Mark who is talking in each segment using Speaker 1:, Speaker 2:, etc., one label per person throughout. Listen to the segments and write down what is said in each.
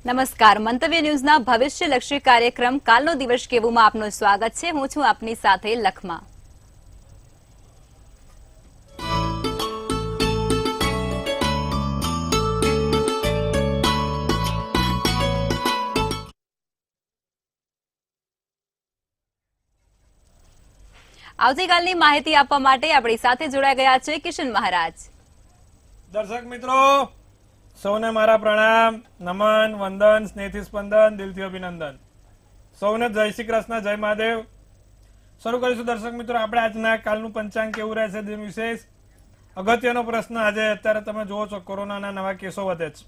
Speaker 1: નમસ્કાર. મંતવ્ય ન્યૂઝના ભવિષ્યલક્ષી કાર્યક્રમ કાલનો દિવસ કેવુંમાં આપનું સ્વાગત છે. હું છું આપની સાથે લખમા. આવતીકાલની માહિતી આપવા માટે આપણી સાથે જોડાઈ ગયા છે કિશન મહારાજ.
Speaker 2: દર્શક મિત્રો સૌને મારા પ્રણામ, નમન, વંદન, સ્નેહથી સ્પંદન, દિલથી અભિનંદન. સૌને જય શ્રી કૃષ્ણ, જય મહાદેવ. શરૂ કરીશું દર્શક મિત્રો. આપણે આજના કાલનું પંચાંગ કેવું રહેશે દિન વિશેષ. અગત્યનો પ્રશ્ન આજે અત્યારે તમે જુઓ છો, કોરોનાના નવા કેસો વધે છે.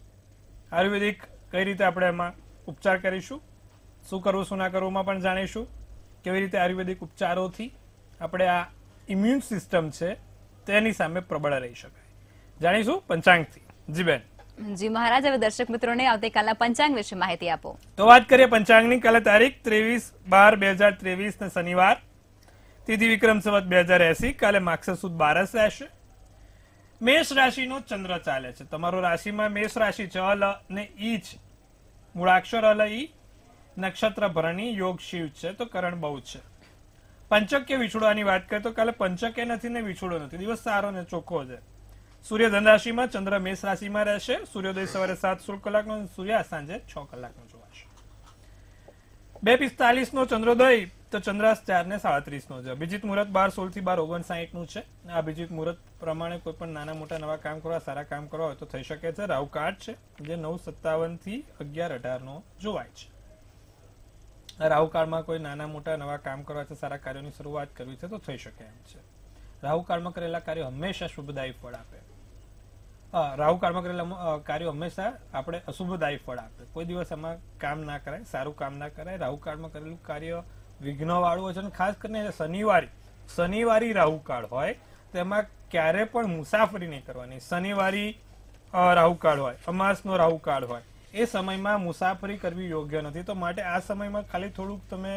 Speaker 2: આયુર્વેદિક કઈ રીતે આપણે એમાં ઉપચાર કરીશું, શું કરવું શું ના કરવું પણ જાણીશું. કેવી રીતે આયુર્વેદિક ઉપચારોથી આપણે આ ઇમ્યુન સિસ્ટમ છે તેની સામે પ્રબળ રહી શકાય, જાણીશું પંચાંગથી. જી બેન.
Speaker 1: જી મહારાજ, હવે દર્શક મિત્રોને આવતીકાલના પંચાંગ વિશે માહિતી આપો.
Speaker 2: તો વાત કરીએ પંચાંગની. કાલે તારીખ 23/12/2023 ને શનિવાર, તિથિ વિક્રમ સંવત 2080. કાલે માગશર સુદ 12 રહેશે. મેષ રાશિનો ચંદ્ર ચાલે છે. તમારો રાશિમાં મેષ રાશિ છે. અલ ને ઈ છે, મૂળાક્ષર અલ ઈ, નક્ષત્ર ભરણી, યોગ શિવ છે, તો કરણ બહુ છે. પંચક્ય વિછોડવાની વાત કરીએ તો કાલે પંચક્ય નથી ને વિછોડો નથી. દિવસ સારો ને ચોખ્ખો છે. સૂર્ય ધન રાશિમાં, ચંદ્ર મેષ રાશિમાં રહેશે. સૂર્યોદય સવારે 7:16 કલાકનો, સૂર્યાસ્ત સાંજે 6 કલાકનો જોવાશે. 2:45 નો ચંદ્રોદય, તો ચંદ્રાસ્ત 4:37 નો છે. અભિજીત મુહૂર્ત 12:16 થી 12:59 નું છે. આ અભિજીત મુહૂર્ત પ્રમાણે કોઈ પણ નાના મોટા નવા કામ કરવા, સારા કામ કરવા હોય તો થઈ શકે છે. રાહુ કાળ છે જે 9:57 થી 11:18 નો જોવાય છે. રાહુ કાળમાં કોઈ નાના મોટા નવા કામ કરવા છે, સારા કાર્યોની શરૂઆત કરવી છે તો થઈ શકે એમ છે. રાહુ કાળમાં કરેલા કાર્યો હંમેશા શુભદાયી ફળ આપે. રાહુ કાળમાં કરેલા કાર્યો હંમેશા આપણે અશુભદાયી ફળ આપે. કોઈ દિવસ એમાં કામ ના કરાય, સારું કામ ના કરાય. રાહુ કાળમાં કરેલું કાર્ય વિઘ્ન વાળું હોય છે. અને ખાસ કરીને શનિવારી રાહુ કાળ હોય તેમાં ક્યારે પણ મુસાફરી નહીં કરવાની. શનિવારી રાહુ કાળ હોય, અમાસનો રાહુ કાળ હોય, એ સમયમાં મુસાફરી કરવી યોગ્ય નથી. તો માટે આ સમયમાં ખાલી થોડુંક તમે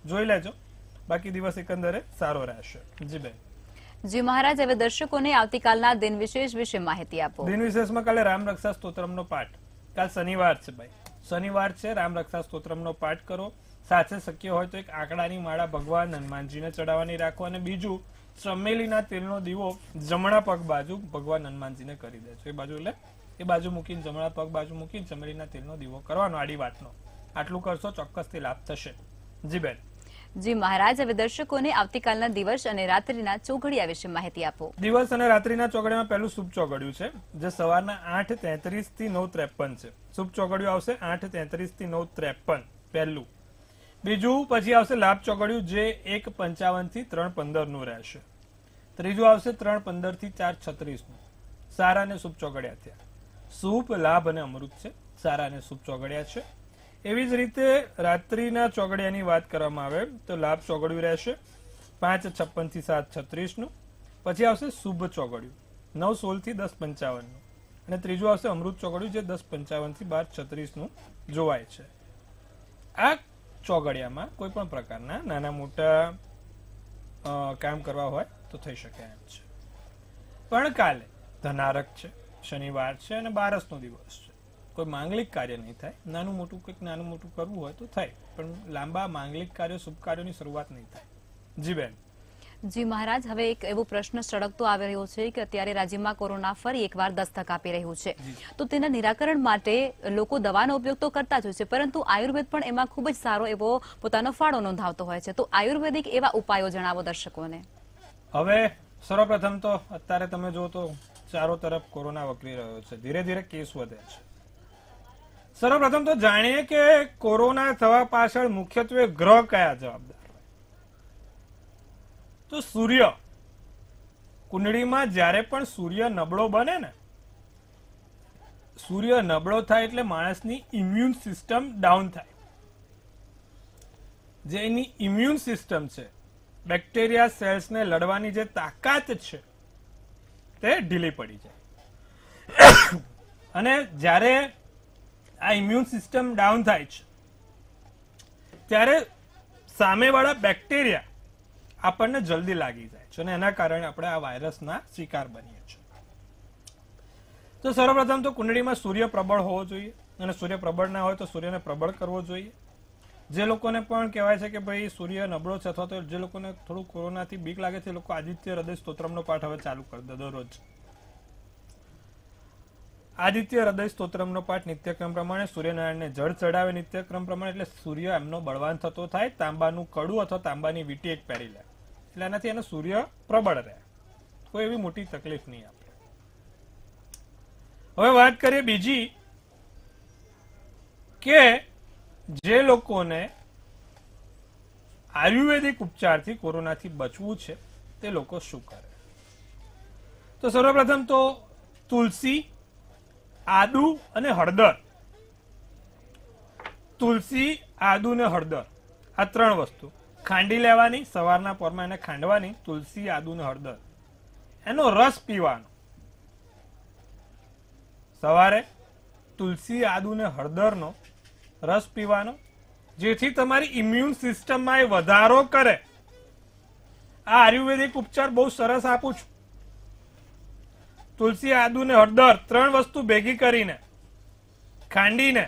Speaker 2: જોઈ લેજો, બાકી દિવસ એકંદરે સારો રહેશે. જી બેન.
Speaker 1: જી મહારાજ, હવે દર્શકોને આવતીકાલના દિન વિશેષ વિશે માહિતી આપો.
Speaker 2: દિન વિશેષમાં કાલે રામ રક્ષા સ્તોત્રમનો પાઠ. કાલ શનિવાર છે ભાઈ, શનિવાર છે. રામ રક્ષા સ્તોત્રમનો પાઠ કરો. સાથે શક્ય હોય તો એક આંકડાની માળા ભગવાન હનુમાનજીને ચડાવવાની રાખો. અને બીજું, ચમેલીના તેલનો દીવો જમણા પગ બાજુ ભગવાન હનુમાનજીને કરી દેજો. એ બાજુ એટલે એ બાજુ મૂકીને, જમણા પગ બાજુ મૂકીને ચમેલીના તેલનો દીવો કરવાનો, આડી વાતનો. આટલું કરશો ચોક્કસથી લાભ થશે. જી બેન.
Speaker 1: જી મહારાજ, હવે દર્શકોને આવતીકાલના દિવસ અને રાત્રિના ચોઘડિયા વિશે માહિતી આપો.
Speaker 2: દિવસ અને રાત્રિના ચોઘડિયામાં પહેલું શુભ ચોઘડિયું છે જે સવારના 8:33 થી 9:53 છે. શુભ ચોઘડિયું આવશે 8:33 થી 9:53 પહેલું. બીજું પછી આવશે લાભ ચોઘડિયું જે 1:55 થી 3:15 નું રહેશે. ત્રીજું આવશે 3:15 થી 4:36 નું. સારા અને શુભ ચોઘડિયા થયા. શુભ, લાભ અને અમૃત છે. સારા અને શુભ ચોઘડિયા છે. એવી જ રીતે રાત્રિના ચોઘડિયાની વાત કરવામાં આવે તો લાભ ચોઘડિયું રહેશે 5:56 થી 7:36 નું. પછી આવશે શુભ ચોઘડિયું 9:16 થી 10:55 નું. અને ત્રીજું આવશે અમૃત ચોઘડિયું જે 10:55 થી 12:36 નું જોવાય છે. આ ચોઘડિયામાં કોઈ પણ પ્રકારના નાના મોટા કામ કરવા હોય તો થઈ શકે એમ છે. પણ કાલે ધનારક છે, શનિવાર છે અને બારસનો દિવસ છે. કોઈ માંગલિક કાર્ય નહીં થાય. નાનું મોટું કરવું હોય તો થાય, પણ લાંબા માંગલિક કાર્યો, શુભ કાર્યોની શરૂઆત નહીં થાય. જી બેન.
Speaker 1: જી મહારાજ, હવે એક એવો પ્રશ્ન સળગતો આવી રહ્યો છે કે અત્યારે રાજ્યમાં કોરોના ફરી એકવાર દસ્તક આપી રહ્યું છે. તો તેના નિરાકરણ માટે લોકો દવાનો ઉપયોગ તો કરતા જ હોય છે, પરંતુ આયુર્વેદ પણ એમાં ખૂબ જ સારો એવો પોતાનો ફાળો નોંધાવતો હોય છે. તો આયુર્વેદિક એવા ઉપાયો જણાવો દર્શકોને.
Speaker 2: હવે સર્વપ્રથમ તો અત્યારે તમે જો તો ચારો તરફ કોરોના વકરી રહ્યો છે, ધીરે ધીરે કેસ વધે છે. સર્વપ્રથમ તો જાણીએ કે કોરોના થવા પાછળ મુખ્યત્વે ગ્રહ કયા જવાબદાર. તો સૂર્ય. કુંડળીમાં જ્યારે પણ સૂર્ય નબળો બને ને, સૂર્ય નબળો થાય એટલે માણસની ઇમ્યુન સિસ્ટમ ડાઉન થાય. જે એની ઇમ્યુન સિસ્ટમ છે, બેક્ટેરિયા સેલ્સને લડવાની જે તાકાત છે તે ઢીલી પડી જાય. અને જ્યારે આ ઇમ્યુન સિસ્ટમ ડાઉન થાય છે ત્યારે સામેવાળા બેક્ટેરિયા આપણને જલ્દી લાગી જાય છે અને એના કારણે આપણે આ વાયરસના શિકાર બનીએ છીએ. તો સર્વપ્રથમ તો કુંડળીમાં સૂર્ય પ્રબળ હોવો જોઈએ. અને સૂર્ય પ્રબળ ના હોય તો સૂર્યને પ્રબળ કરવો જોઈએ. જે લોકોને પણ કહેવાય છે કે ભાઈ સૂર્ય નબળો છે અથવા તો જે લોકોને થોડું કોરોનાથી બીક લાગે છે એ લોકો આદિત્ય હૃદય સ્તોત્રમનો પાઠ હવે ચાલુ કરી દે દરરોજ. આદિત્ય હૃદય સ્તોત્રમનો પાઠ નિત્યક્રમ પ્રમાણે સૂર્યનારાયણને જળ ચડાવે નિત્યક્રમ પ્રમાણે એટલે સૂર્ય એમનો બળવાન થતો થાય. તાંબાનું કડું અથવા તાંબાની વીંટી એક પહેરી લે એટલે એનાથી એનો સૂર્ય પ્રબળ રહે, કોઈ એવી મોટી તકલીફ નહીં આપે. હવે વાત કરીએ બીજી કે જે લોકોને આયુર્વેદિક ઉપચારથી કોરોનાથી બચવું છે તે લોકો શું કરે. તો સર્વપ્રથમ તો તુલસી, આદુ અને હળદર. તુલસી, આદુ ને હળદર આ ત્રણ વસ્તુ ખાંડી લેવાની, સવારના પોરમાં એને ખાંડવાની. તુલસી, આદુ ને હળદર એનો રસ પીવાનો સવારે. તુલસી, આદુ ને હળદરનો રસ પીવાનો જેથી તમારી ઇમ્યુન સિસ્ટમમાં એ વધારો કરે. આ આયુર્વેદિક ઉપચાર બહુ સરસ આપું છું. તુલસી, આદુ ને હળદર ત્રણ વસ્તુ ભેગી કરીને ખાંડીને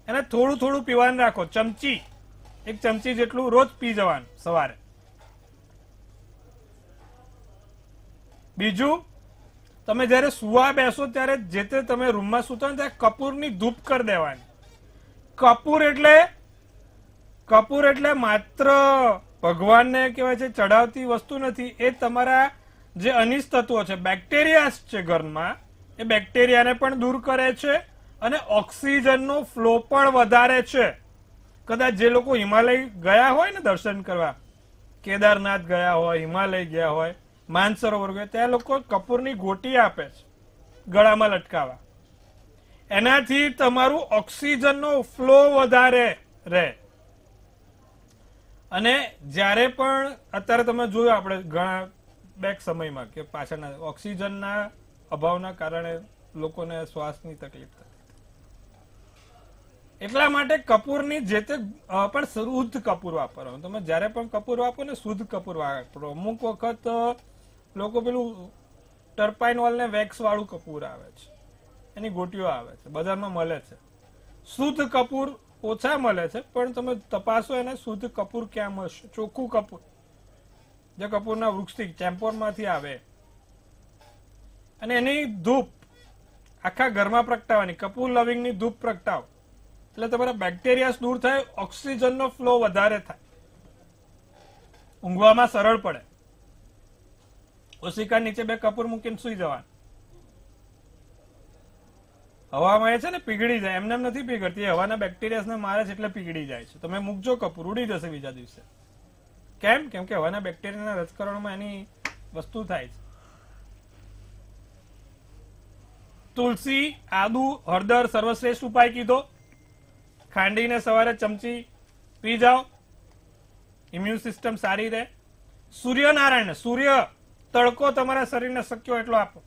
Speaker 2: એને થોડું થોડું પીવાનું રાખો. એક ચમચી જેટલું રોજ પી જવાનું સવારે. બીજું, તમે જયારે સુવા બેસો ત્યારે જે તે તમે રૂમમાં સુતા હોય ત્યારે કપૂરની ધૂપ કરી દેવાની. કપૂર એટલે માત્ર ભગવાનને કહેવાય છે ચડાવતી વસ્તુ નથી, એ તમારા જે અનિષ્ટ તત્વો છે, બેક્ટેરિયા છે ઘરમાં, એ બેક્ટેરિયાને પણ દૂર કરે છે અને ઓક્સિજનનો ફ્લો પણ વધારે છે. કદાચ જે લોકો હિમાલય ગયા હોય ને દર્શન કરવા, કેદારનાથ ગયા હોય, હિમાલય ગયા હોય, માનસરોવર ગયા, ત્યાં લોકો કપૂરની ગોટી આપે છે ગળામાં લટકાવા. એનાથી તમારું ઓક્સિજનનો ફ્લો વધારે રહે. અને જ્યારે પણ અત્યારે તમે જોયું આપણે ઘણા બેક સમયમાં કે પાછળના ઓક્સિજનના અભાવના કારણે લોકોને શ્વાસની તકલીફ થાય. એટલા માટે કપૂરની જે તે પણ શુદ્ધ કપૂર વાપરવાનું. તમે જ્યારે પણ કપૂર વાપરો ને શુદ્ધ કપૂર વાપરો. અમુક વખત લોકો પેલું ટર્પાઇનોલ ને વેક્સ વાળું કપૂર આવે છે, એની ગોટીઓ આવે છે, બજારમાં મળે છે. શુદ્ધ કપૂર ઓછા મળે છે, પણ તમે તપાસો એને શુદ્ધ કપૂર ક્યાં મળશે. ચોખ્ખું કપૂર જે કપૂરના વૃક્ષથી ચેમ્પોરમાંથી આવે અને એની ધૂપ આખા ઘરમાં પ્રગટાવવાની. કપૂર લવિંગની ધૂપ પ્રગટાવો એટલે તમારા બેક્ટેરિયા દૂર થાય, ઓક્સિજનનો ફ્લો વધારે થાય, ઊંઘવામાં સરળ પડે. ઓશિકા નીચે બે કપૂર મૂકીને સુઈ જવાનું. હવામાં એ છે ને પીગળી જાય, એમને નથી પીગળતી, હવાના બેક્ટેરિયાને મારે છે એટલે પીગળી જાય છે. તમે મૂકજો કપૂર, ઉડી જશે બીજા દિવસે. કેમ? કેમ કે હવાના બેક્ટેરિયાના રજકરણમાં એની વસ્તુ થાય છે. તુલસી, આદુ, હળદર સર્વશ્રેષ્ઠ ઉપાય કીધો. ખાંડીને સવારે ચમચી પી જાઓ, ઇમ્યુન સિસ્ટમ સારી રહે. સૂર્યનારાયણ, સૂર્ય તડકો તમારા શરીરને શક્ય હોય એટલો આપો.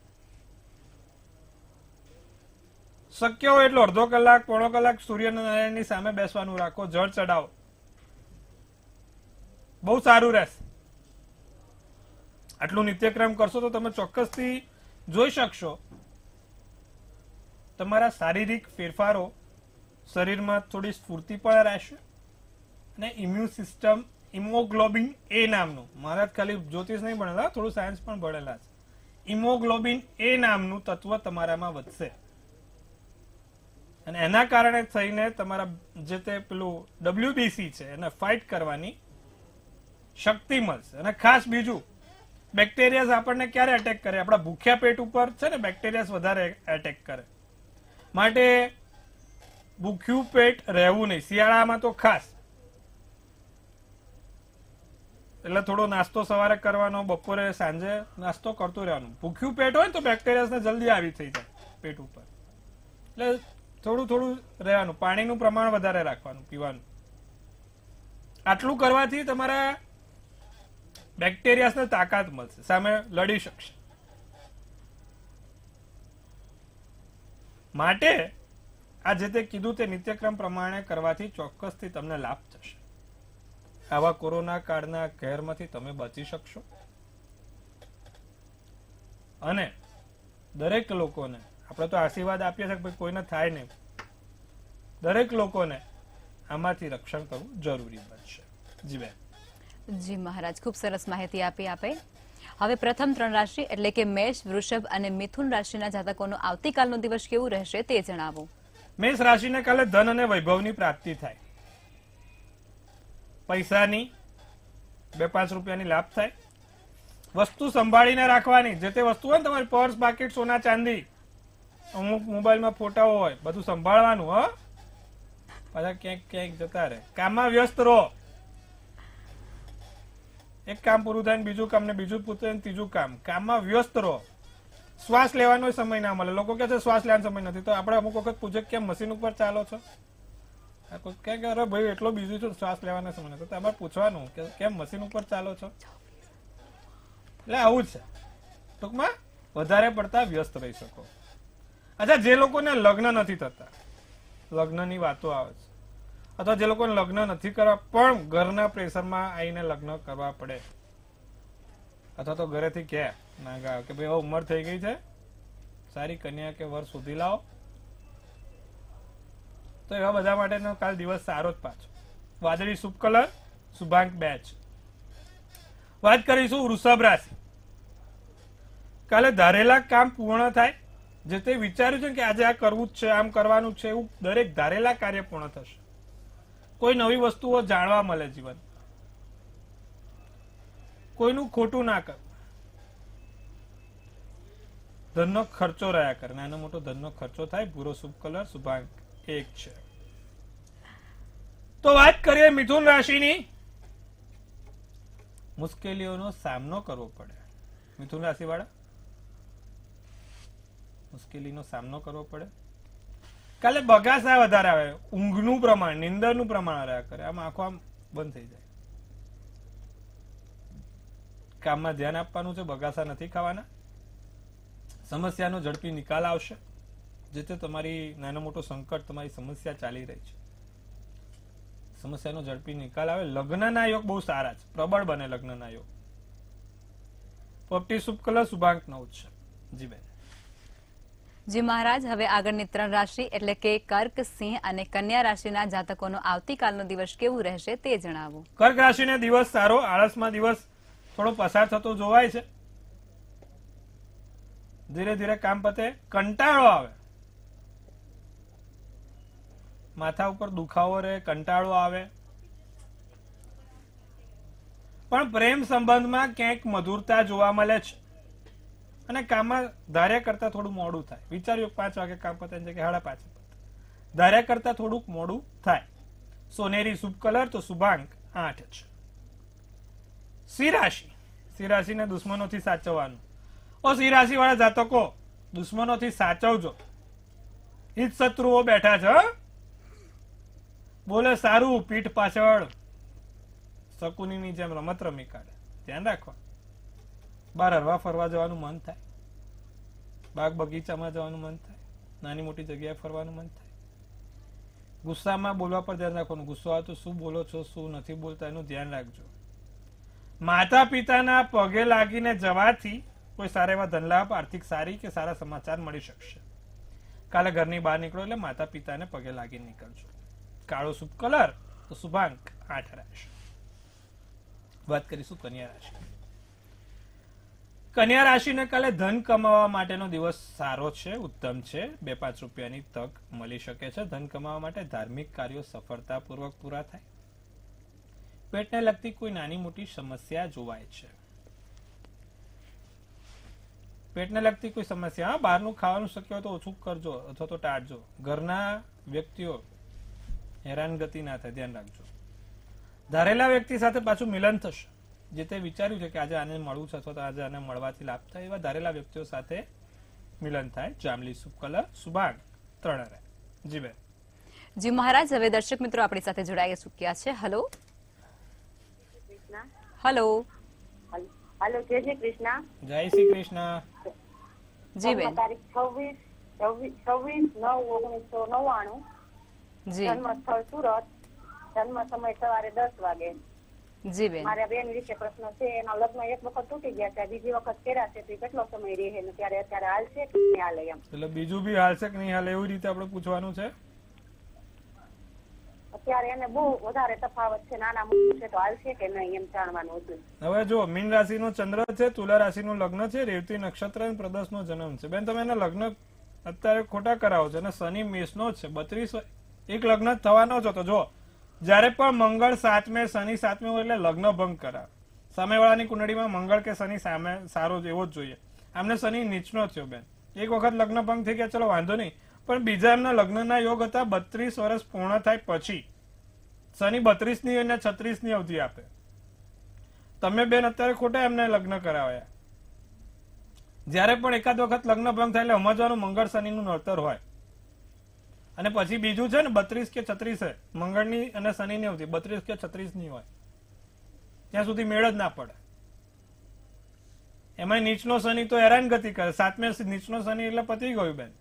Speaker 2: શક્ય હોય એટલો અડધો કલાક, પોણો કલાક સૂર્યનારાયણની સામે બેસવાનું રાખો, જળ ચડાવો, બહુ સારું રહેશે. આટલું નિત્યક્રમ કરશો તો તમે ચોક્કસથી જોઈ શકશો તમારા શારીરિક ફેરફારો. શરીરમાં થોડી સ્ફૂર્તિ પણ રહેશે અને ઇમ્યુન સિસ્ટમ, ઇમોગ્લોબિન એ નામનું, મારા ખાલી જ્યોતિષ નહીં ભણેલા, થોડું સાયન્સ પણ ભણેલા છે, ઇમોગ્લોબિન એ નામનું તત્વ તમારામાં વધશે અને એના કારણે થઈને તમારા જે તે પેલું WBC છે એને ફાઇટ કરવાની શક્તિ મળશે. અને ખાસ બીજું, બેક્ટેરિયાઝ આપણને ક્યારે એટેક કરે? આપણા ભૂખ્યા પેટ ઉપર છે ને બેક્ટેરિયાઝ વધારે એટેક કરે. માટે ભૂખ્યું પેટ રહેવું નહીં, શિયાળામાં તો ખાસ. એટલે થોડો નાસ્તો સવારે કરવાનો, બપોરે સાંજે નાસ્તો કરતું રહેવાનું. ભૂખ્યું પેટ હોય તો બેક્ટેરિયાઝને જલ્દી આવી થઈ જાય પેટ ઉપર, એટલે થોડું થોડું રહેવાનું. પાણીનું પ્રમાણ વધારે રાખવાનું, પીવાનું. આટલું કરવાથી તમારા બેક્ટેરિયાને તાકાત મળશે, સામે લડી શકશે. માટે આ જે તે કીધું તે નિત્યક્રમ પ્રમાણે કરવાથી ચોક્કસથી તમને લાભ થશે. આવા કોરોના કાળના કહેરમાંથી તમે બચી શકશો. અને દરેક લોકોને આપણે તો આશીર્વાદ આપીએ છીએ કે ભાઈ કોઈને થાય નહીં, દરેક લોકોને આમાંથી રક્ષણ કરવું જરૂરી બનશે. જી બેન.
Speaker 1: જી મહારાજ, ખૂબ સરસ માહિતી આપી આપે. હવે પ્રથમ 3 રાશિ એટલે કે મેષ, વૃષભ અને મિથુન રાશિના જાતકોનો આવતીકાલનો દિવસ કેવું રહેશે તે જણાવો.
Speaker 2: મેષ રાશિને કાલે ધન અને વૈભવની પ્રાપ્તિ થાય, પૈસાની 2-5 રૂપિયાની લાભ થાય, વસ્તુ સંભાળીને રાખવાની. જે તે વસ્તુ હોય ને તમારી પર્સ, બાકેટ, સોના ચાંદી, અમુક મોબાઈલમાં ફોટાઓ હોય, બધું સંભાળવાનું. પાછા ક્યાંક ક્યાંક જતા રહે. કામમાં વ્યસ્ત રહો. એક કામ પૂરું થાય ને બીજું કામ, ને બીજું પૂરું થાય ને ત્રીજું કામ. કામમાં વ્યસ્ત રહો. શ્વાસ લેવાનો સમય ના મળે. લોકો કહે છે શ્વાસ લેવાનો સમય નથી, તો આપણે અમુક વખત પૂછે કેમ મશીન ઉપર ચાલો છો? કે અરે ભાઈ એટલો બીઝી છું, શ્વાસ લેવાનો સમય નથી. તમારે પૂછવાનું કે કેમ મશીન ઉપર ચાલો છો? એટલે આવું જ છે. ટૂંકમાં વધારે પડતા વ્યસ્ત રહી શકો. અચ્છા, જે લોકોને લગ્ન નથી થતા, લગ્નની વાતો આવે છે, અથવા જે લોકોને લગ્ન નથી કરવા પણ ઘરના પ્રેશરમાં આવીને લગ્ન કરવા પડે, અથવા તો ઘરેથી કે ના કે ભાઈ ઉંમર થઈ ગઈ છે, સારી કન્યા કે વર શોધી લાવો, તો એવા બધા માટેનો કાલ દિવસ સારો જ. પાછો વાદળી શુભ કલર, શુભાંક 2 છે. વાત કરીશું વૃષભ રાશિ. કાલે ધારેલા કામ પૂર્ણ થાય. જે તે વિચાર્યું છે કે આજે આ કરવું જ છે, આમ કરવાનું છે, એવું દરેક ધારેલા કાર્ય પૂર્ણ થશે. કોઈ નવી વસ્તુઓ જાણવા મળે જીવન. કોઈનું ખોટું ના કર. ધનનો ખર્ચો રહ્યા કરે. નાનો મોટો ધનનો ખર્ચો થાય. ભૂરો શુભ કલર, શુભાંક 1 છે. તો વાત કરીએ મિથુન રાશિની. મુશ્કેલીઓનો સામનો કરવો પડે. મિથુન રાશિ વાળા મુશ્કેલીનો સામનો કરવો પડે. કાલે બગાસા વધારે આવે. ઊંઘનું પ્રમાણ, નિંદરનું પ્રમાણ રહ્યા કરે. આમ આંખો આમ બંધ થઈ જાય. કામમાં ધ્યાન આપવાનું છે. બગાસા નથી ખાવાના. સમસ્યાનો ઝડપી નિકાલ આવશે. જે તે તમારી નાનો મોટો સંકટ, તમારી સમસ્યા ચાલી રહી છે, સમસ્યાનો ઝડપી નિકાલ આવે. લગ્નના યોગ બહુ સારા છે. પ્રબળ બને લગ્નના યોગ. પોપટી શુભ કલર, શુભાંક 9 છે. જી બેન.
Speaker 1: જી મહારાજ, હવે આગળની 3 રાશિ એટલે કે કર્ક, સિંહ અને કન્યા રાશિના જાતકોનો આવતીકાલનો દિવસ કેવું રહેશે તે જણાવો.
Speaker 2: કર્ક રાશિને દિવસ સારો. આળસમાં દિવસ થોડો પસાર થતો જોવાય છે. ધીરે ધીરે કામ પતે. કંટાળો આવે. માથા ઉપર દુખાવો રહે, કંટાળો આવે. પણ પ્રેમ સંબંધમાં ક્યાંક મધુરતા જોવા મળે છે. અને કામમાં ધાર્યા કરતા થોડું મોડું થાય. વિચાર્યું 5 વાગે કામ પતે છે કે 5:30 પતે. ધાર્યા કરતા થોડુંક મોડું થાય. સોનેરી શુભ કલર, તો શુભાંક 8 છે. સિંહ રાશિ. સિંહ રાશિને દુશ્મનોથી સાચવવાનું. સિંહ રાશિ વાળા જાતકો, દુશ્મનોથી સાચવજો. હિત શત્રુઓ બેઠા છે. બોલે સારું, પીઠ પાછળ શકુનીની જેમ રમત રમી કાઢે. ધ્યાન રાખવા. બહાર હરવા ફરવા જવાનું મન થાય. બાગ બગીચામાં જવાનું મન થાય. નાની મોટી જગ્યાએ ફરવાનું મન થાય. ગુસ્સામાં બોલવા પર ધ્યાન રાખવાનું. ગુસ્સો આવે તો શું બોલો છો, શું નથી બોલતા, એનું ધ્યાન રાખજો. માતા પિતાના પગે લાગીને જવાથી કોઈ સારા એવા ધનલાભ, આર્થિક સારી કે સારા સમાચાર મળી શકશે. કાલે ઘરની બહાર નીકળો એટલે માતા પિતાને પગે લાગીને નીકળજો. કાળો શુભ કલર, તો શુભાંક 8 રહેશે. વાત કરીશું કન્યા રાશિ. કન્યા રાશિને કાલે ધન કમાવા માટેનો દિવસ સારો છે, ઉત્તમ છે. 2-5 રૂપિયાની તક મળી શકે છે. ધન કમાવા માટે ધાર્મિક કાર્યો સફળતાપૂર્વક પૂરા થાય. પેટને લગતી કોઈ નાની મોટી સમસ્યા જોવાય છે. પેટને લગતી કોઈ સમસ્યા, બહારનું ખાવાનું શક્ય હોય તો ઓછું કરજો અથવા તો ટાળજો. ઘરના વ્યક્તિઓ હેરાનગતિ ના થાય, ધ્યાન રાખજો. ધારેલા વ્યક્તિ સાથે પાછું મિલન થશે. જે તે વિચાર્યું છે કે આજે આને મળવું છે અથવા તો આજે આને મળવાથી લાભ થાય, એવા ધારેલા વ્યક્તિઓ સાથે મિલન થાય. જાંબલી શુભ કલર, શુભાંક 3 રહે. જી બેન.
Speaker 1: જી મહારાજ, હવે દર્શક મિત્રો આપણી સાથે જોડાઈ ચૂક્યા છે. Hello hello.
Speaker 3: હેલો, જય શ્રી કૃષ્ણ.
Speaker 2: જય શ્રી કૃષ્ણ.
Speaker 1: જી બેન.
Speaker 3: તારીખ 26/9/1999.
Speaker 1: જી
Speaker 3: જન્મ સ્થળ સુરત. જન્મ સમય સવારે 10 વાગે.
Speaker 1: જી બેન.
Speaker 3: મારા બેન વિશે પ્રશ્ન છે. એના લગ્ન એક વખત તૂટી ગયા છે, બીજી વખત કર્યા છે, તો કેટલો સમય રહે ને ત્યારે અત્યારે હાલ છે કે નહીં હાલે એમ.
Speaker 2: એટલે બીજું બી હાલશે કે નહીં હાલે એવી રીતે આપણે પૂછવાનું છે.
Speaker 3: ત્યારે એને બહુ વધારે તફાવત છે, નાના મોટું છે તો હાલશે કે નહીં એમ જાણવાનું હતું.
Speaker 2: હવે જો મીન રાશિનો ચંદ્ર છે, તુલા રાશિનું લગ્ન છે, રેવતી નક્ષત્ર અને પ્રદોષનો જન્મ છે. બેન તમે એના લગ્ન અત્યારે ખોટા કરાવો છો અને શનિ મેષનો જ છે. 32 એક લગ્ન જ થવાનો છો. તો જો જયારે પણ મંગળ 7મે શનિ 7મે હોય એટલે લગ્ન ભંગ કરાવે. સામેવાળાની કુંડળીમાં મંગળ કે શનિ સામે સારો એવો જ જોઈએ. આમને શનિ નીચનો થયો બેન. એક વખત લગ્ન ભંગ થઈ ગયા, ચલો વાંધો નહીં, પણ બીજા એમના લગ્નના યોગ હતા 32 વર્ષ પૂર્ણ થાય પછી. શનિ 32 ની અને 36 ની અવધિ આપે. તમે બેન અત્યારે ખોટા એમને લગ્ન કરાવ્યા. જયારે પણ એકાદ વખત લગ્ન ભંગ થાય એટલે સમજવાનું મંગળ શનિનું નડતર હોય. અને પછી બીજું છે ને 32 કે 36 મંગળની અને શનિની અવધિ 32 કે 36 ની હોય ત્યાં સુધી મેળ જ ના પડે. એમાં નીચનો શનિ તો હેરાનગતિ કરે. 7મે નીચનો શનિ એટલે પતી ગયું બેન.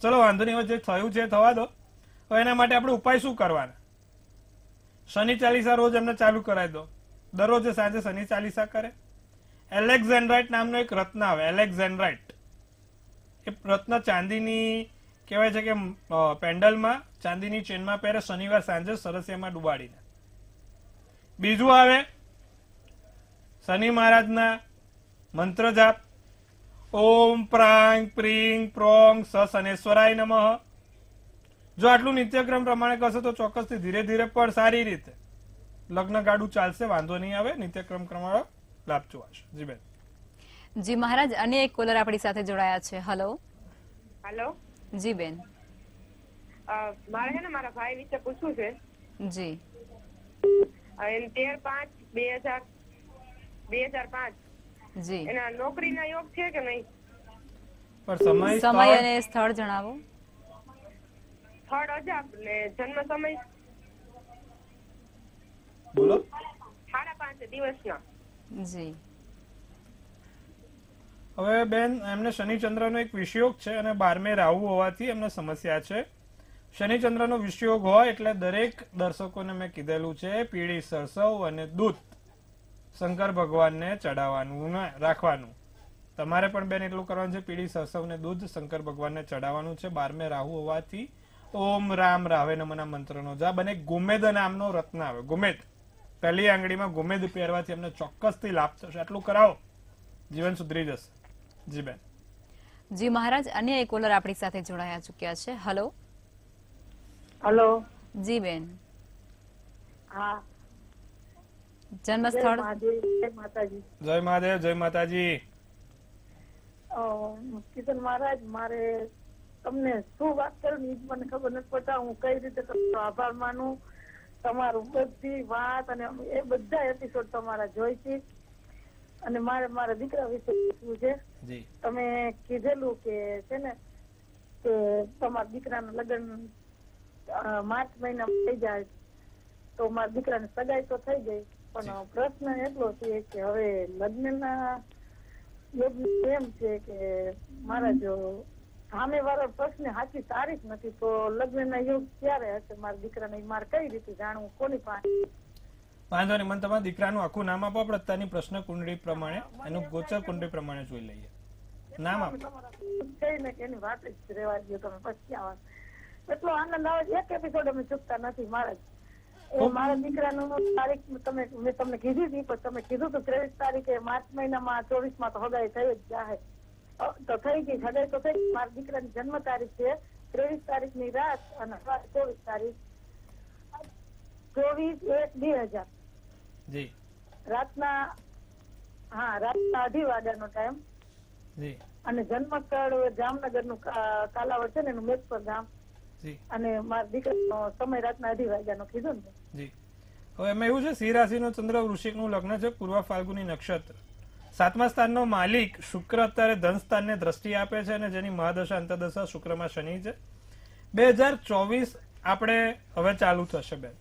Speaker 2: ચલો વાંધો નહીં, જે થયું છે થવા દો. હવે એના માટે આપણે ઉપાય શું કરવાના? શનિ ચાલીસા રોજ એમને ચાલુ કરાવી દો. દરરોજ સાંજે શનિ ચાલીસા કરે. એલેક્ઝેન્ડ્રાઇટ નામનો એક રત્ન આવે, એલેક્ઝેન્ડ્રાઇટ. એ રત્ન ચાંદીની કહેવાય છે કે પેન્ડલમાં ચાંદીની ચેનમાં પહેરે, શનિવાર સાંજે સરસિયામાં ડુબાડીને. બીજું આવે શનિ મહારાજના મંત્ર જાપ, ઓમ પ્રાંગ પ્રીંગ પ્રોંગ સ શનેશ્વરાય નમઃ. જો આટલું નિત્યક્રમ પ્રમાણે કરશો તો ચોક્કસથી ધીરે ધીરે પણ સારી રીતે લગ્ન ગાડું ચાલશે, વાંધો નહીં આવે. નિત્યક્રમ પ્રમાણે લાભ જોવાશે. જી બેન.
Speaker 1: જી મહારાજ, અન્ય એક કોલર આપણી સાથે જોડાયા છે. હલો.
Speaker 4: હેલો.
Speaker 1: જી બેન.
Speaker 4: મારે છે ને મારા ભાઈ વિશે પૂછવું છે.
Speaker 1: જી.
Speaker 4: એમ 13/5/2005
Speaker 1: જી.
Speaker 4: એના નોકરીના યોગ છે કે નહીં?
Speaker 2: પણ
Speaker 1: સમય અને સ્થળ જણાવો.
Speaker 4: સ્થળ અજાબ ને જન્મ સમય
Speaker 2: બોલો.
Speaker 4: 5:30 દિવસના.
Speaker 1: જી.
Speaker 2: હવે બેન એમને શનિચંદ્રનો એક વિષયોગ છે અને 12મે રાહુ હોવાથી એમને સમસ્યા છે. શનિચંદ્રનો વિષયોગ હોય એટલે દરેક દર્શકોને મેં કીધેલું છે પીળી સરસવ અને દૂધ શંકર ભગવાનને ચડાવવાનું રાખવાનું. તમારે પણ બેન એટલું કરવાનું છે, પીળી સરસવ ને દૂધ શંકર ભગવાનને ચડાવવાનું છે. 12મે રાહુ હોવાથી ઓમ રામ રાવે નમના મંત્રનો જાપ. અને ગુમેદ નામનો રત્ન આવે, ગુમેદ. પહેલી આંગળીમાં ગુમેદ પહેરવાથી એમને ચોક્કસથી લાભ થશે. આટલું કરાવો, જીવન સુધરી જશે. જી બેન.
Speaker 1: જી મહારાજ, અન્ય એક કોલર આપણી સાથે જોડાયા ચુક્યા છે. હલો.
Speaker 3: હલો.
Speaker 1: જી બેન.
Speaker 3: હા.
Speaker 1: જન્મ સ્થળ.
Speaker 3: માતાજી.
Speaker 2: જય મહાદેવ. જય માતાજી.
Speaker 3: કિશન મહારાજ, મારે તમને શું વાત કરું એ મને ખબર નથી પડતા. હું કઈ રીતે તમારો આભાર માનું. તમારું બધી વાત અને એ બધા એપિસોડ તમારા જોઈ છે. અને મારે મારા દીકરા વિશે પૂછવું છે.
Speaker 2: જી.
Speaker 3: તમે કીધેલું કે છે ને કે તમારા દીકરાના લગ્ન માર્ચ મહિનામાં થઈ જાય તો મારા દીકરાને સગાઈ તો થઈ ગઈ, પણ પ્રશ્ન એટલો છે કે હવે લગ્નના યોગ એમ છે કે મારા જો સામે વાળો પ્રશ્ન સાચી તારીખ નથી તો લગ્નના યોગ ક્યારે હશે મારા દીકરાને? મારે કઈ રીતે જાણવું? કોની પાસે?
Speaker 2: વાંધો નહીં, મને તમારા દીકરાનું આખું નામ આપો. આપણે અત્યારની પ્રશ્ન કુંડળી પ્રમાણે એનું ગોચર કુંડળી પ્રમાણે જોઈ લઈએ. નામ આપો.
Speaker 3: કહીને કે એની વાત જ રહેવા દો તમે, પછી આવા એટલો આનંદ આવે. એક એપિસોડ અમે ચૂકતા નથી મહારાજ. એ મારા દીકરાનું તારીખ મેં તમને કીધી હતી, પણ તમે કીધું તો 23 તારીખે માર્ચ મહિનામાં 24માં તો હગાઈ થઈ જ જાય. તો થઈ ગઈ હગાઈ તો થઈ. મારા દીકરાની જન્મ તારીખ છે 23 તારીખની રાત અને 24 તારીખ 24/1/2000
Speaker 2: જી.
Speaker 3: રાતના 2:30 વાગ્યાનો ટાઈમ.
Speaker 2: જી.
Speaker 3: અને જન્મ સ્થળ જામનગર નું કાલાવડ છે ને એનું મેઘપર ગામ.
Speaker 2: જી.
Speaker 3: અને મારા દીકરાનો સમય રાતના 2:30 વાગ્યાનો કીધું ને.
Speaker 2: જી. હવે એમાં એવું છે, સિંહ રાશિનો ચંદ્ર વૃશ્ચિકનું લગ્ન છે, પૂર્વ ફાલ્ગુની નક્ષત્ર. 7મા સ્થાનનો માલિક શુક્ર અત્યારે ધન સ્થાનને દ્રષ્ટિ આપે છે અને જેની મહાદશા અંતરદશા શુક્રમાં શનિ છે. 2024 આપણે હવે ચાલુ થશે બેન.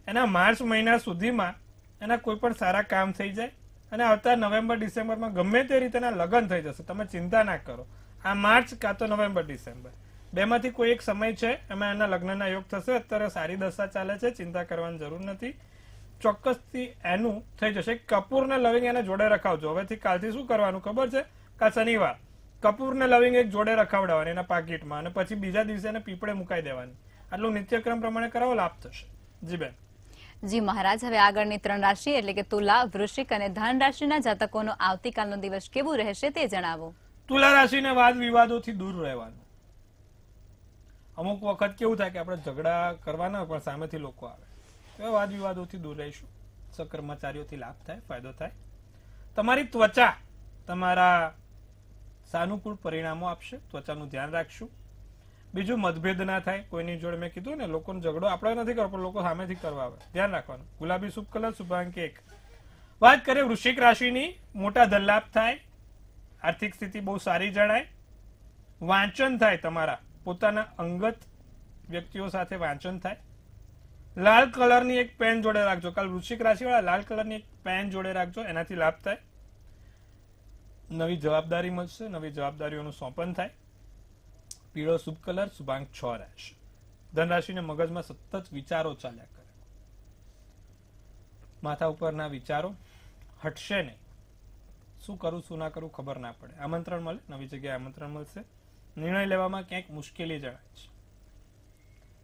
Speaker 2: એના માર્ચ મહિના સુધીમાં એના કોઈ પણ સારા કામ થઈ જાય અને આવતા નવેમ્બર ડિસેમ્બરમાં ગમે તે રીતેના લગ્ન થઈ જશે. તમે ચિંતા ના કરો. આ માર્ચ કાં તો નવેમ્બર ડિસેમ્બર બેમાંથી કોઈ એક સમય છે, એમાં એના લગ્નના યોગ થશે. અત્યારે સારી દશા ચાલે છે, ચિંતા કરવાની જરૂર નથી. ચોક્કસથી એનું થઈ જશે. કપૂરને લવિંગ એને જોડે રખાવજો. હવેથી કાલથી શું કરવાનું ખબર છે? કાલ શનિવાર કપૂરને લવિંગ એક જોડે રખાવડાવવાની એના પાકીટમાં અને પછી બીજા દિવસે એને પીપળે મુકાઈ દેવાની. આટલું નિત્યક્રમ પ્રમાણે કરાવો, લાભ થશે. જી બેન.
Speaker 1: જી મહારાજ, હવે આગળની 3 રાશિ એટલે કે તુલા, વૃશ્ચિક અને ધન રાશિના જાતકોનો આવતીકાલનો દિવસ કેવું રહેશે તે જણાવો.
Speaker 2: તુલા રાશિને વાદ વિવાદોથી દૂર રહેવાનું. અમુક વખત કેવું થાય કે આપણે ઝઘડા કરવાના હોય પણ સામેથી લોકો આવે, તો વાદ વિવાદોથી દૂર રહીશું. સહકર્મચારીઓથી લાભ થાય, ફાયદો થાય. તમારી ત્વચા તમારા સાનુકૂળ પરિણામો આપશે, ત્વચાનું ધ્યાન રાખશું. બીજું, મતભેદ ના થાય કોઈની જોડે. મેં કીધું ને, લોકોનો ઝઘડો આપણે નથી કરવો પણ લોકો સામેથી કરવા આવે, ધ્યાન રાખવાનું. ગુલાબી શુભ કલર, શુભાંક 1. વાત કરીએ વૃશ્ચિક રાશિની, મોટા ધનલાભ થાય, આર્થિક સ્થિતિ બહુ સારી જણાય, વાંચન થાય, તમારા પોતાના અંગત વ્યક્તિઓ સાથે વાંચન થાય. લાલ કલરની એક પેન જોડે રાખજો, કાલ વૃશ્ચિક રાશિ વાળા લાલ કલરની એક પેન જોડે રાખજો, એનાથી લાભ થાય. નવી જવાબદારી મળશે, નવી જવાબદારીઓનું સોંપન થાય. પીળો શુભ કલર, શુભાંક 6 રહેશે. ધનરાશિને મગજમાં સતત વિચારો ચાલ્યા કરે, માથા ઉપરના વિચારો હટશે નહીં. શું કરું શું ના કરું ખબર ના પડે. આમંત્રણ મળે, નવી જગ્યાએ આમંત્રણ મળશે. નિર્ણય લેવામાં ક્યાંક મુશ્કેલી જણાય છે.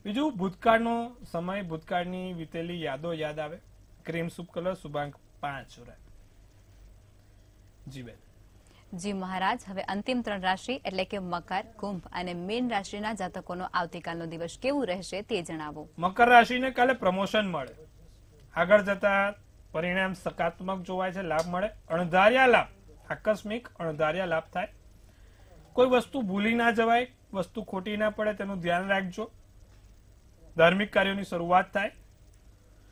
Speaker 2: બીજું, ભૂતકાળનો સમય, ભૂતકાળની વીતેલી યાદો યાદ આવે. ક્રીમ શુભ કલર, શુભાંક 5 રહે. જી બેન.
Speaker 1: જી મહારાજ, હવે અંતિમ 3 રાશિ એટલે કે મકર, કુંભ અને મીન રાશિના જાતકોનો આવતીકાલનો દિવસ કેવું રહેશે તે જણાવો.
Speaker 2: મકર રાશિને કાલે પ્રમોશન મળે, આગળ જતા પરિણામ સકારાત્મક જોવાય છે, લાભ મળે. અણધાર્યા લાભ, આકસ્મિક અણધાર્યા લાભ થાય. કોઈ વસ્તુ ભૂલી ના જવાય, વસ્તુ ખોટી ના પડે, તેનું ધ્યાન રાખજો. ધાર્મિક કાર્યોની શરૂઆત થાય.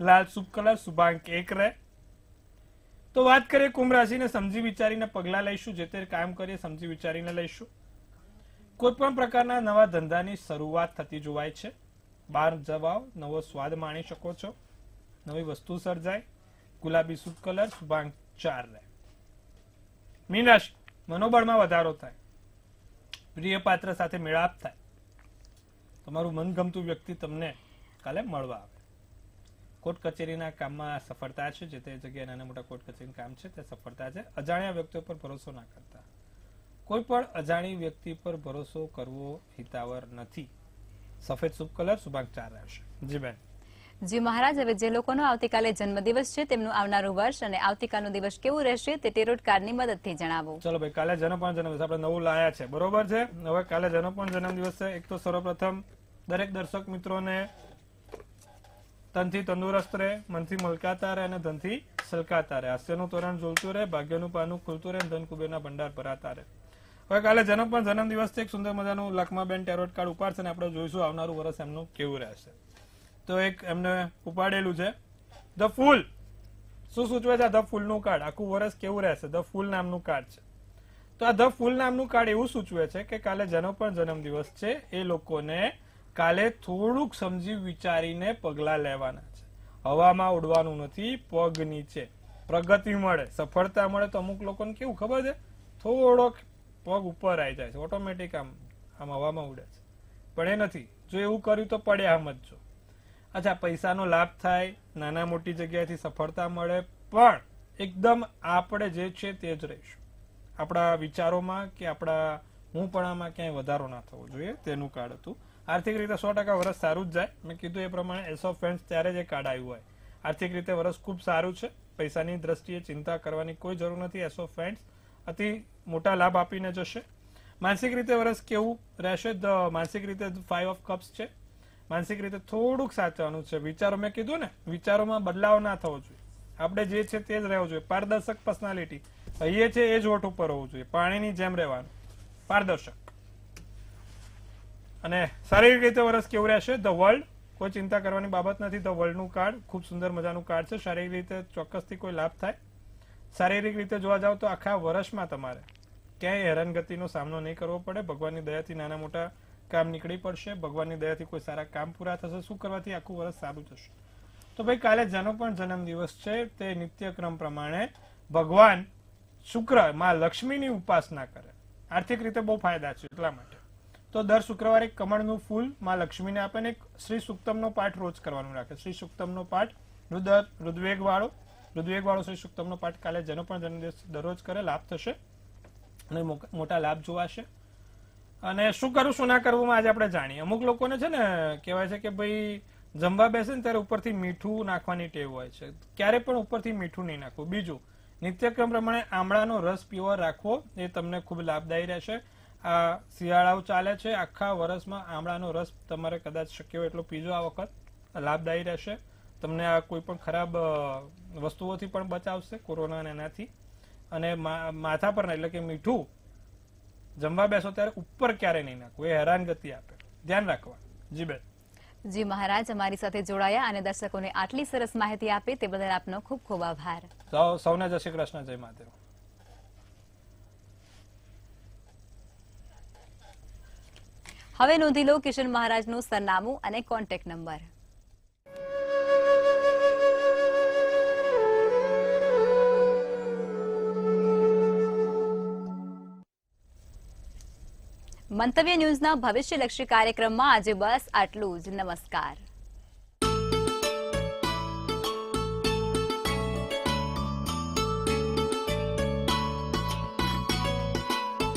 Speaker 2: લાલ શુભ કલર, શુભાંક 1 રહે. તો વાત કરીએ કુંભ રાશિને, સમજી વિચારીને પગલા લઈશું. જે તે કામ કરીએ સમજી વિચારીને લઈશું. કોઈ પણ પ્રકારના નવા ધંધાની શરૂઆત થતી જોવાય છે. બહાર જવાઓ, નવો સ્વાદ માણી શકો છો, નવી વસ્તુ સર્જાય. ગુલાબી શુભ કલર, શુભાંક 4 રહે. મીન રાશિ, મનોબળમાં વધારો થાય, પ્રિય પાત્ર સાથે મેળાપ થાય. તમારું મનગમતું વ્યક્તિ તમને કાલે મળવા આવે. કોર્ટ કચેરીના કામમાં સફળતા છે, જે તે જગ્યાએ નાના મોટા કોર્ટ કચેરીનું કામ છે તે સફળતા છે. અજાણ્યા વ્યક્તિઓ પર ભરોસો ના કરતા. કોઈ પણ અજાણી વ્યક્તિ પર ભરોસો કરવો હિતાવર નથી. સફેદ શુભ કલર, શુભાંક 4 રહેશે. જી બેન.
Speaker 1: જી મહારાજ, હવે જે લોકોનો આવતીકાલે જન્મદિવસ છે તેમનું આવનારું વર્ષ અને આવતીકાલનો દિવસ કેવું રહેશે તે ટેરોટ કાર્ડની મદદથી જણાવો.
Speaker 2: ચલો ભાઈ, કાલે જન્મ જન્મદિવસ આપણે નવું લાયા છે, બરોબર છે. હવે કાલે જન્મદિવસ છે. એક તો સર્વપ્રથમ દરેક દર્શક મિત્રોને તનથી તંદુરસ્ત રહે, મનથી મલકાતા રહે અને ધનથી સલકાતા રહે. હાસ્યનું તોરણ ઝૂલતું રહે, ભાગ્યનું પાનું ખુલતું રહે, ધન કુબેરના ભંડાર ભરાતા રહે. હવે કાલે જન્મદિવસ છે. એક સુંદર મજાનું લખમાબેન ટેરોટ કાર્ડ ઉપાડશે અને આપણે જોઈશું આવનારું વર્ષ એમનું કેવું રહેશે. તો એક એમને ઉપાડેલું છે ધ ફૂલ. શું સૂચવે છે ધ ફૂલનું કાર્ડ? આખું વર્ષ કેવું રહેશે? ધ ફૂલ નામનું કાર્ડ છે. તો આ ધ ફૂલ નામનું કાર્ડ એવું સૂચવે છે કે કાલે જેનો પણ જન્મદિવસ છે એ લોકોને કાલે થોડુંક સમજી વિચારીને પગલા લેવાના છે. હવામાં ઉડવાનું નથી, પગ નીચે. પ્રગતિ મળે, સફળતા મળે. તો અમુક લોકોને કેવું ખબર છે, થોડોક પગ ઉપર આવી જાય છે, ઓટોમેટિક આમ હવામાં ઉડે છે. પણ એ નથી. જો એવું કર્યું તો પડે આમ જ જો. અચ્છા, પૈસાનો લાભ થાય, નાના મોટી જગ્યાએથી સફળતા મળે, પણ એકદમ આપણે જે છે તે જ રહીશું. આપણા વિચારોમાં કે આપણા હુંપણામાં ક્યાંય વધારો ના થવો જોઈએ, તેનું કાર્ડ હતું. આર્થિક રીતે 100% વર્ષ સારું જ જાય. મેં કીધું એ પ્રમાણે એસ ઓફ ફ્રેન્ડ્સ ત્યારે જ કાર્ડ આવ્યું હોય. આર્થિક રીતે વર્ષ ખૂબ સારું છે. પૈસાની દ્રષ્ટિએ ચિંતા કરવાની કોઈ જરૂર નથી. એસ ઓફ ફ્રેન્ડ્સ અતિ મોટા લાભ આપીને જશે. માનસિક રીતે વર્ષ કેવું રહેશે? માનસિક રીતે 5 ઓફ કપ્સ છે. માનસિક રીતે થોડુંક સાચવાનું છે. વિચારો, મેં કીધું ને, વિચારોમાં બદલાવ ના થવો જોઈએ. આપણે જે છે તે જ રહેવું જોઈએ. પારદર્શક પર્સનાલિટી, એ છે એ જ વોટ ઉપર હોવું જોઈએ. પાણીની જેમ રહેવાનું, પારદર્શક. અને શારીરિક રીતે વર્ષ કેવું રહેશે? The world. કોઈ ચિંતા કરવાની બાબત નથી. ધ વર્લ્ડનું કાર્ડ ખૂબ સુંદર મજાનું કાર્ડ છે. શારીરિક રીતે ચોક્કસથી કોઈ લાભ થાય. શારીરિક રીતે જોવા જાવ તો આખા વર્ષમાં તમારે ક્યાંય હેરાનગતિનો સામનો નહીં કરવો પડે. ભગવાનની દયાથી નાના મોટા કામ નીકળી પડશે. ભગવાનની દયાથી કોઈ સારા કામ પૂરા થશે. શું કરવાથી આખું વર્ષ સારું થશે? તો ભાઈ, કાલે જેનો પણ જન્મદિવસ છે તે નિત્યક્રમ પ્રમાણે ભગવાન શુક્ર, માં લક્ષ્મીની ઉપાસના કરે. આર્થિક રીતે બહુ ફાયદા છે એટલા માટે. તો દર શુક્રવારે કમળનું ફૂલ માં લક્ષ્મીને આપે ને એક શ્રી સુક્તમનો પાઠ રોજ કરવાનું રાખે. શ્રી સુક્તમનો પાઠ ઋદ્વેગ વાળો શ્રી સુક્તમનો પાઠ કાલે જેનો પણ જન્મદિવસ દરરોજ કરે, લાભ થશે અને મોટા લાભ જોવાશે. અને શું કરવું શું ના કરવું આજે આપણે જાણીએ. અમુક લોકોને છે ને કહેવાય છે કે ભાઈ જમવા બેસે ને ત્યારે ઉપરથી મીઠું નાખવાની ટેવ હોય છે. ક્યારે પણ ઉપરથી મીઠું નહીં નાખવું. બીજું, નિત્યક્રમ પ્રમાણે આમળાનો રસ પીવો રાખવો, એ તમને ખૂબ લાભદાયી રહેશે. આ શિયાળાઓ ચાલે છે, આખા વર્ષમાં આમળાનો રસ તમારે કદાચ શક્ય હોય એટલો પીજો. આ વખત લાભદાયી રહેશે. તમને આ કોઈ પણ ખરાબ વસ્તુઓથી પણ બચાવશે, કોરોના અને એનાથી. અને માથા પર એટલે કે મીઠું જમવા બેસો ત્યારે ઉપર ક્યારે નહીં નાખવું, એ હેરાનગતિ આપે. ધ્યાન રાખવા. જી બેન.
Speaker 1: જી મહારાજ, અમારી સાથે જોડાયા અને દર્શકોને આટલી સરસ માહિતી આપી તે બદલ આપનો ખૂબ ખૂબ આભાર.
Speaker 2: સૌને જય શ્રી કૃષ્ણ, જય મહાદેવ.
Speaker 1: હવે નોંધી લો કિશન મહારાજનું સરનામું અને કોન્ટેક્ટ નંબર. મંતવ્ય ન્યૂઝના ભવિષ્યલક્ષી કાર્યક્રમમાં આજે બસ આટલું જ. નમસ્કાર.